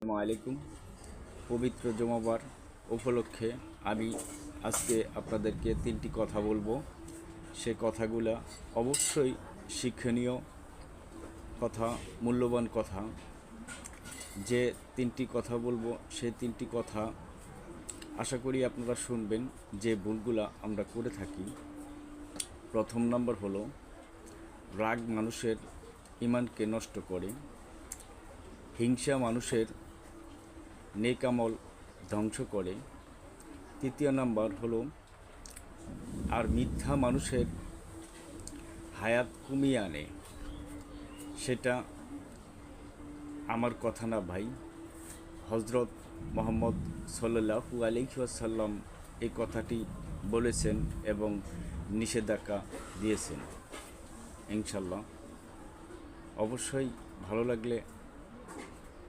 আসসালামু আলাইকুম। পবিত্র জুমাবার উপলক্ষে আমি আজকে আপনাদেরকে তিনটি কথা বলবো। সে কথাগুলা অবশ্যই শিক্ষণীয় কথা, মূল্যবান কথা। যে তিনটি কথা বলবো সেই তিনটি কথা আশা করি আপনারা শুনবেন। যে ভুলগুলা আমরা করে থাকি, প্রথম নম্বর হলো রাগ মানুষের ঈমানকে নষ্ট করে, হিংসা মানুষের নেক আমল ধ্বংস করে। তৃতীয় নাম্বার হলো আর মিথ্যা মানুষের হায়াত কমিয়ে আনে। সেটা আমার কথা না ভাই, হজরত মুহাম্মদ সাল্লাল্লাহু আলাইহি ওয়াসাল্লাম এই কথাটি বলেছেন এবং নিষেধাজ্ঞা দিয়েছেন। ইনশাল্লাহ অবশ্যই ভালো লাগলে